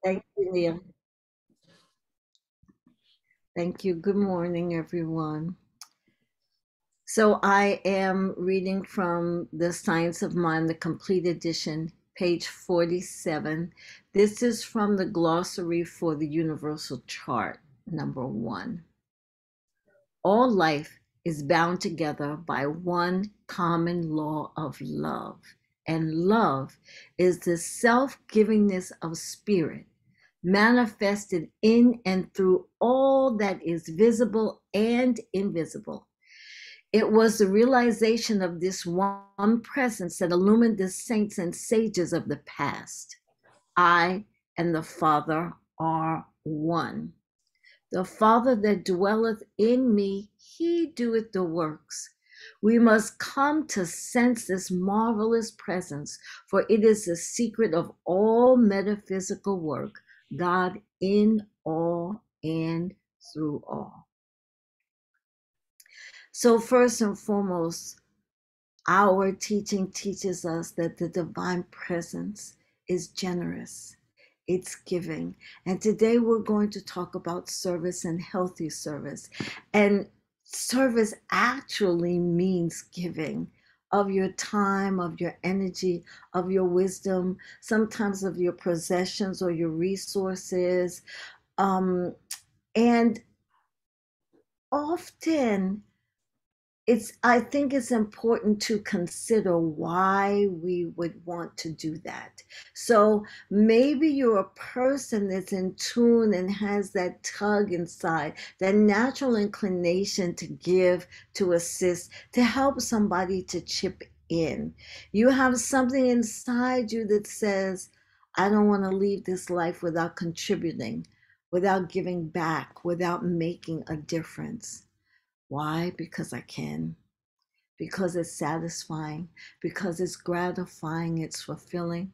Thank you, Neil. Thank you. Good morning, everyone. So I am reading from The Science of Mind, the complete edition, page 47. This is from the glossary for the universal chart, number 1. All life is bound together by one common law of love, and love is the self-givingness of spirit manifested in and through all that is visible and invisible. It was the realization of this one presence that illumined the saints and sages of the past. I and the Father are one. The Father that dwelleth in me, he doeth the works. We must come to sense this marvelous presence, for it is the secret of all metaphysical work, God in all and through all. So, first and foremost, our teaching teaches us that the divine presence is generous, it's giving. And today we're going to talk about service and healthy service. And service actually means giving of your time, of your energy, of your wisdom, sometimes of your possessions or your resources. And often, I think it's important to consider why we would want to do that. So maybe you're a person that's in tune and has that tug inside, that natural inclination to give, to assist, to help somebody, to chip in. You have something inside you that says, I don't want to leave this life without contributing, without giving back, without making a difference. Why? Because I can. Because it's satisfying. Because it's gratifying. It's fulfilling.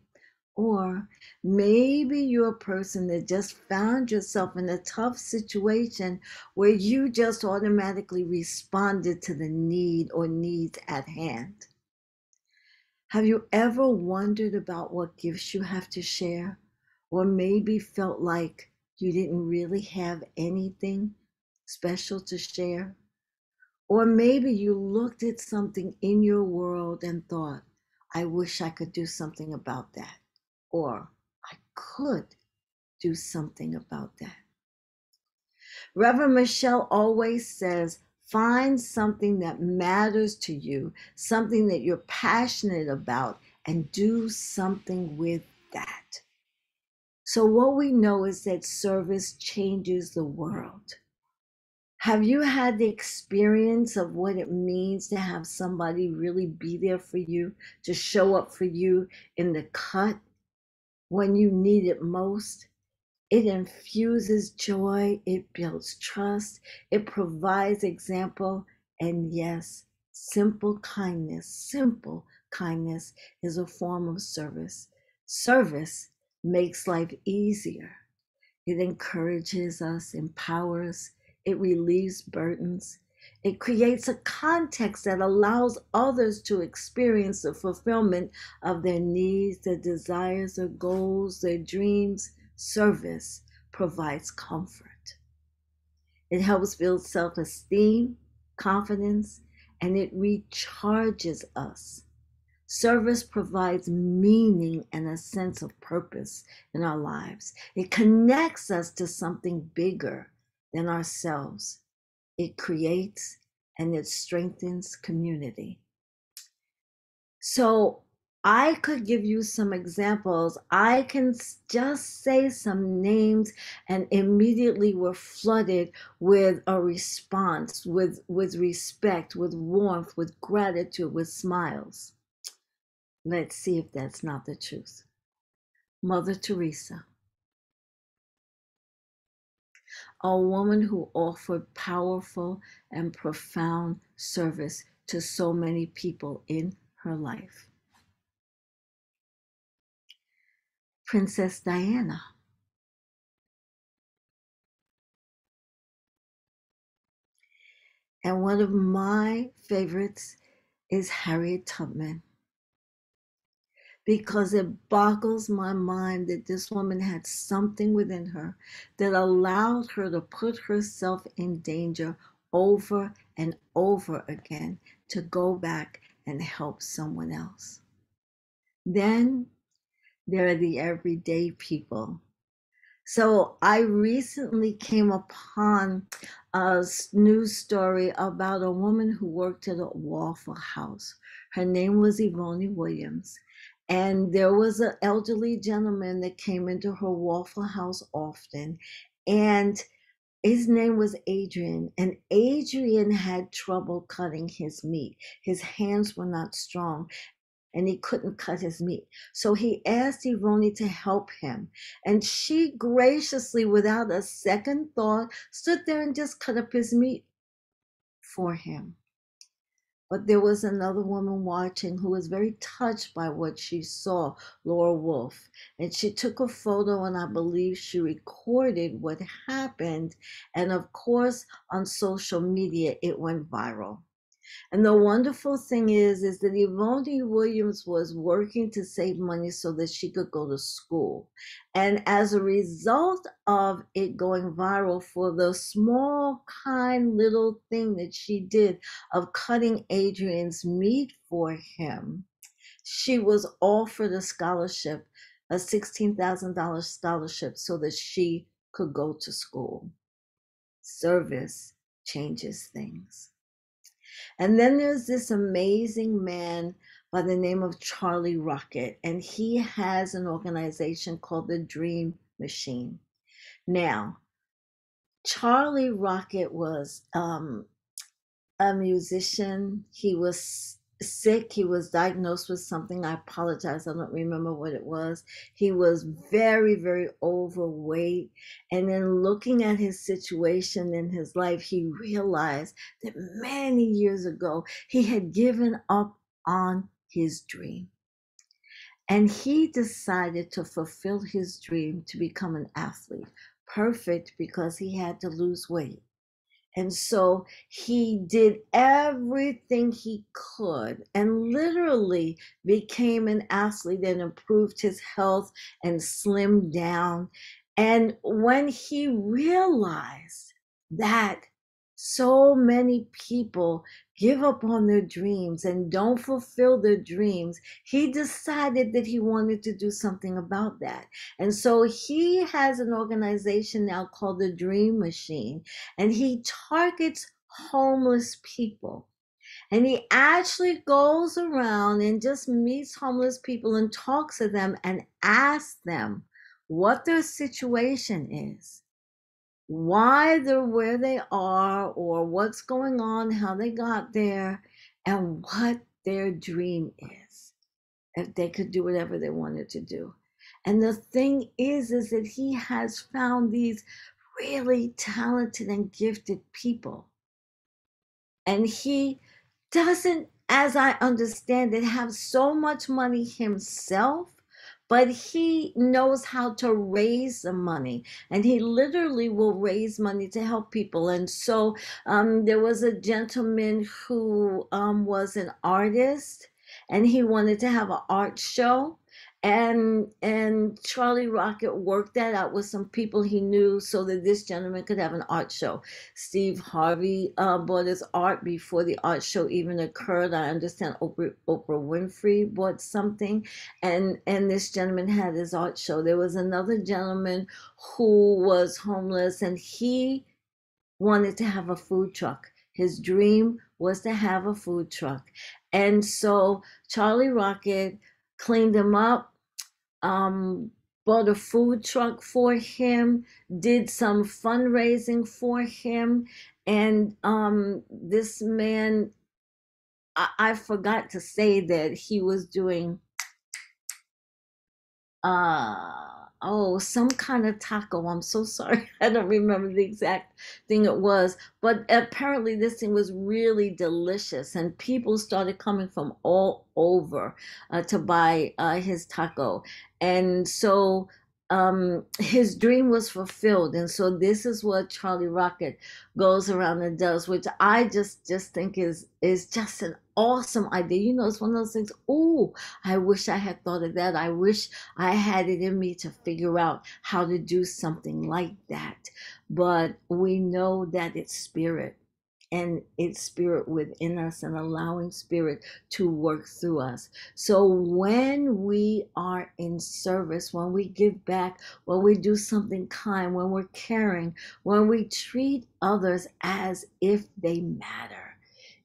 Or maybe you're a person that just found yourself in a tough situation where you just automatically responded to the need or needs at hand. Have you ever wondered about what gifts you have to share? Or maybe felt like you didn't really have anything special to share? Or maybe you looked at something in your world and thought, I wish I could do something about that. Or I could do something about that. Reverend Michelle always says, find something that matters to you, something that you're passionate about, and do something with that. So, what we know is that service changes the world. Have you had the experience of what it means to have somebody really be there for you, to show up for you in the cut when you need it most? It infuses joy, it builds trust, it provides example, and yes, simple kindness is a form of service. Service makes life easier. It encourages us, empowers, it relieves burdens. It creates a context that allows others to experience the fulfillment of their needs, their desires, their goals, their dreams. Service provides comfort. It helps build self esteem, confidence, and it recharges us. Service provides meaning and a sense of purpose in our lives. It connects us to something bigger than ourselves. It creates and it strengthens community. So I could give you some examples. I can just say some names and immediately we're flooded with a response, with respect, with warmth, with gratitude, with smiles. Let's see if that's not the truth. Mother Teresa, a woman who offered powerful and profound service to so many people in her life. Princess Diana, and one of my favorites is Harriet Tubman. because it boggles my mind that this woman had something within her that allowed her to put herself in danger over and over again to go back and help someone else. Then there are the everyday people. So I recently came upon a news story about a woman who worked at a Waffle House. Her name was Yvonne Williams. And there was an elderly gentleman that came into her Waffle House often. And his name was Adrian. And Adrian had trouble cutting his meat. His hands were not strong and he couldn't cut his meat. So he asked Yvonne to help him. And she graciously, without a second thought, stood there and just cut up his meat for him. But there was another woman watching who was very touched by what she saw, Laura Wolf. And she took a photo and I believe she recorded what happened. And of course, on social media, it went viral. And the wonderful thing is that Yvonne Williams was working to save money so that she could go to school. And as a result of it going viral for the small, kind little thing that she did of cutting Adrian's meat for him, she was offered a scholarship, a $16,000 scholarship, so that she could go to school. Service changes things. And then there's this amazing man by the name of Charlie Rocket, and he has an organization called the Dream Machine. Now, Charlie Rocket was a musician. He was sick. He was diagnosed with something. I apologize. I don't remember what it was. He was very, very overweight. And then looking at his situation in his life, he realized that many years ago, he had given up on his dream. And he decided to fulfill his dream to become an athlete. Perfect, because he had to lose weight. And so he did everything he could and literally became an athlete and improved his health and slimmed down. And when he realized that so many people give up on their dreams and don't fulfill their dreams, he decided that he wanted to do something about that. And so he has an organization now called the Dream Machine, and he targets homeless people. And he actually goes around and just meets homeless people and talks to them and asks them what their situation is, why they're where they are, or what's going on, how they got there, and what their dream is, if they could do whatever they wanted to do. And the thing is that he has found these really talented and gifted people. And he doesn't, as I understand it, have so much money himself, but he knows how to raise the money, and he literally will raise money to help people. And so there was a gentleman who was an artist, and he wanted to have an art show. And Charlie Rocket worked that out with some people he knew so that this gentleman could have an art show. Steve Harvey bought his art before the art show even occurred. I understand Oprah Winfrey bought something, and this gentleman had his art show. There was another gentleman who was homeless, and he wanted to have a food truck. His dream was to have a food truck. And so Charlie Rocket cleaned him up, bought a food truck for him, did some fundraising for him. And this man, I forgot to say that he was doing some kind of taco. I'm so sorry. I don't remember the exact thing it was, but apparently this thing was really delicious, and people started coming from all over to buy his taco. And so his dream was fulfilled. And so this is what Charlie Rocket goes around and does, which I just think is just an awesome idea. You know, it's one of those things, oh, I wish I had thought of that. I wish I had it in me to figure out how to do something like that. But we know that it's spirit, and it's spirit within us, and allowing spirit to work through us. So when we are in service, when we give back, when we do something kind, when we're caring, when we treat others as if they matter,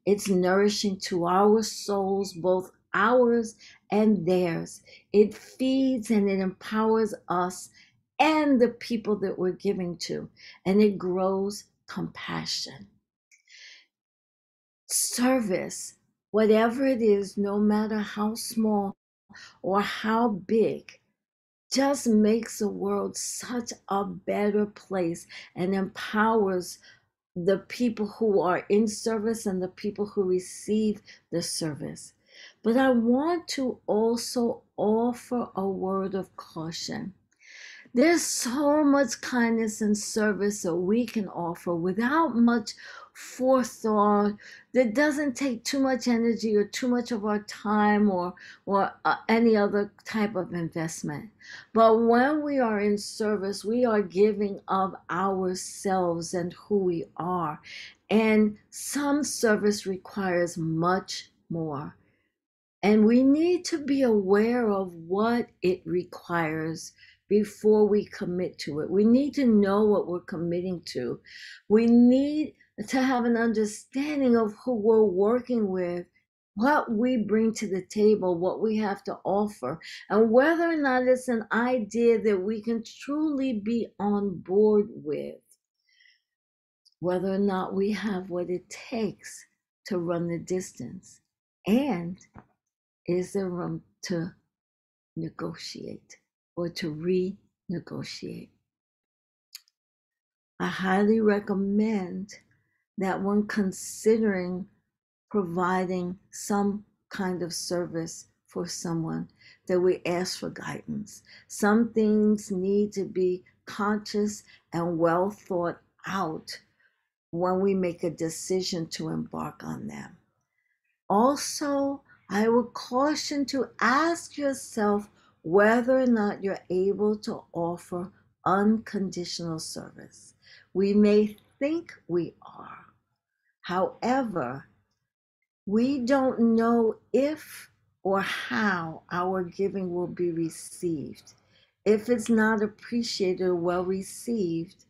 it's nourishing to our souls, both ours and theirs. It feeds and it empowers us and the people that we're giving to, and it grows compassion. Service, whatever it is, no matter how small or how big, just makes the world such a better place and empowers the people who are in service and the people who receive the service. But I want to also offer a word of caution. There's so much kindness and service that we can offer without much forethought, that doesn't take too much energy or too much of our time, or any other type of investment. But when we are in service, we are giving of ourselves and who we are. And some service requires much more. And we need to be aware of what it requires before we commit to it. We need to know what we're committing to. We need to have an understanding of who we're working with, what we bring to the table, what we have to offer, and whether or not it's an idea that we can truly be on board with, whether or not we have what it takes to run the distance, and is there room to negotiate or to renegotiate? I highly recommend that when considering providing some kind of service for someone, that we ask for guidance. Some things need to be conscious and well thought out when we make a decision to embark on them. Also, I would caution to ask yourself whether or not you're able to offer unconditional service. We may think we are. However, we don't know if or how our giving will be received. If it's not appreciated or well received,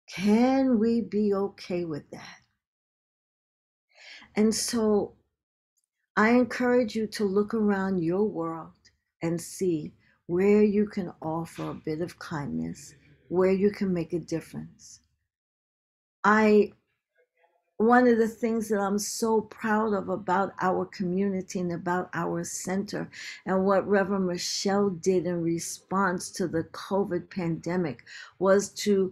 can we be okay with that? And so I encourage you to look around your world and see where you can offer a bit of kindness, where you can make a difference. One of the things that I'm so proud of about our community and about our center, and what Reverend Michelle did in response to the COVID pandemic, was to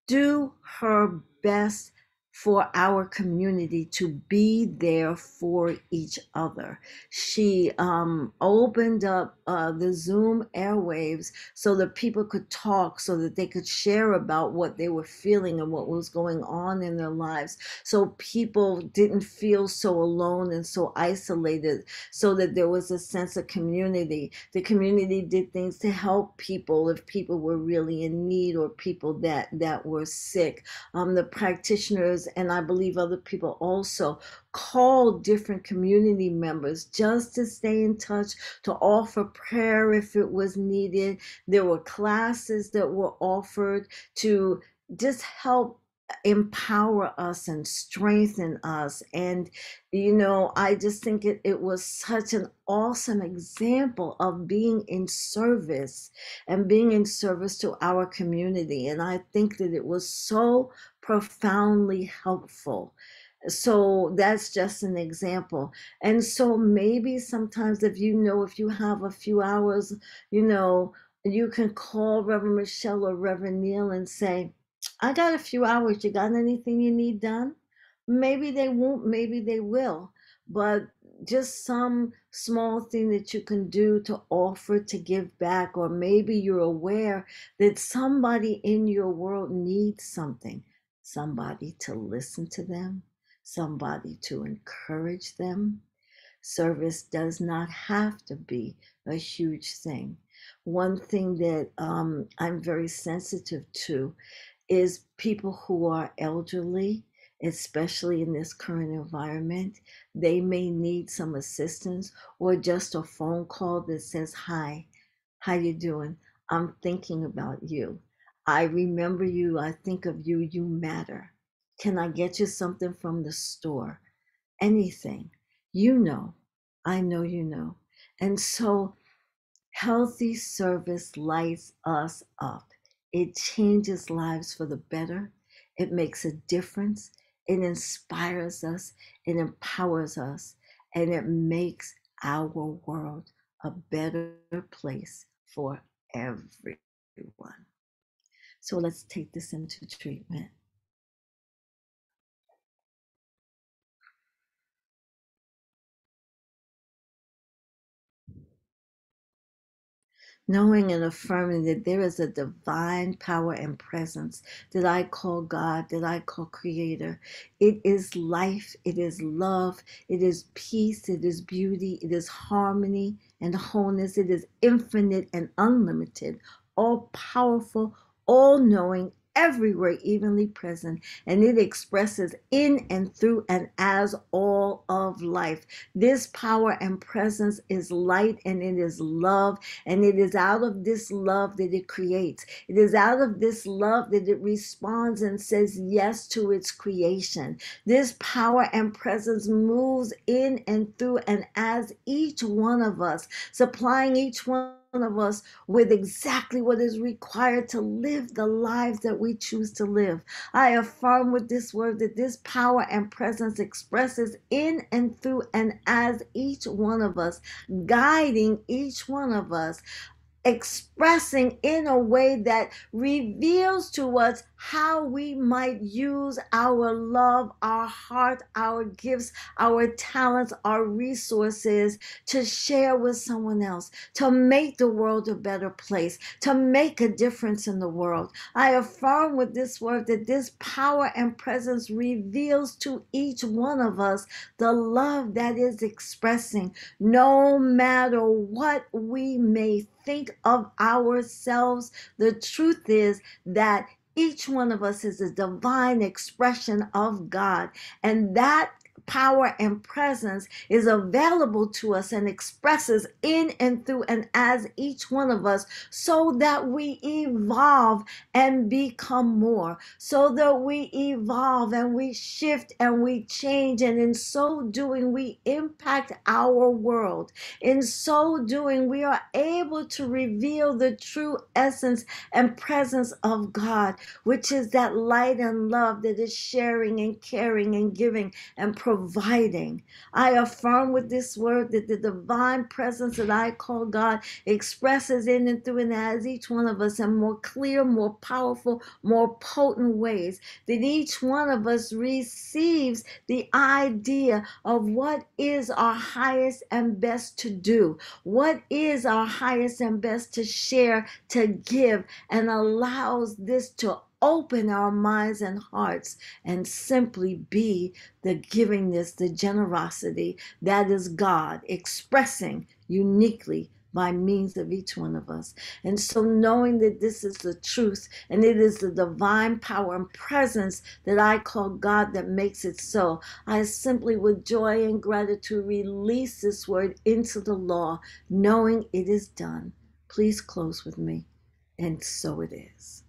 do her best for our community, to be there for each other. She opened up the Zoom airwaves so that people could talk, so that they could share about what they were feeling and what was going on in their lives, so people didn't feel so alone and so isolated, so that there was a sense of community. The community did things to help people if people were really in need, or people that were sick. The practitioners, and I believe other people also, called different community members just to stay in touch, to offer prayer if it was needed. There were classes that were offered to just help empower us and strengthen us. And I just think it was such an awesome example of being in service, and being in service to our community. And I think that it was so profoundly helpful. So that's just an example. And so maybe sometimes, if you have a few hours, you can call Reverend Michelle or Reverend Neil and say, I got a few hours. You got anything you need done? Maybe they won't, maybe they will. But just some small thing that you can do to offer to give back, or maybe you're aware that somebody in your world needs something, somebody to listen to them, somebody to encourage them. Service does not have to be a huge thing. One thing that I'm very sensitive to is people who are elderly, especially in this current environment. They may need some assistance or just a phone call that says, "Hi, how you doing? I'm thinking about you. I remember you. I think of you. You matter. Can I get you something from the store?" Anything. You know, I know you know. And so healthy service lights us up. It changes lives for the better. It makes a difference. It inspires us. It empowers us. And it makes our world a better place for everyone. So let's take this into treatment. Knowing and affirming that there is a divine power and presence that I call God, that I call Creator. It is life, it is love, it is peace, it is beauty, it is harmony and wholeness, it is infinite and unlimited, all powerful, all knowing, everywhere evenly present, and it expresses in and through and as all of life. This power and presence is light, and it is love, and it is out of this love that it creates. It is out of this love that it responds and says yes to its creation. This power and presence moves in and through and as each one of us, supplying each one of us with exactly what is required to live the lives that we choose to live. I affirm with this word that this power and presence expresses in and through and as each one of us, guiding each one of us, expressing in a way that reveals to us how we might use our love, our heart, our gifts, our talents, our resources to share with someone else, to make the world a better place, to make a difference in the world. I affirm with this word that this power and presence reveals to each one of us the love that is expressing, no matter what we may think of ourselves. The truth is that each one of us is a divine expression of God, and that power and presence is available to us and expresses in and through and as each one of us, so that we evolve and become more, so that we evolve and we shift and we change, and in so doing we impact our world. In so doing, we are able to reveal the true essence and presence of God, which is that light and love that is sharing and caring and giving and providing. I affirm with this word that the divine presence that I call God expresses in and through and as each one of us in more clear, more powerful, more potent ways, that each one of us receives the idea of what is our highest and best to do, what is our highest and best to share, to give, and allows this to open our minds and hearts and simply be the givingness, the generosity that is God expressing uniquely by means of each one of us. And so knowing that this is the truth, and it is the divine power and presence that I call God that makes it so, I simply with joy and gratitude release this word into the law, knowing it is done. Please close with me. And so it is.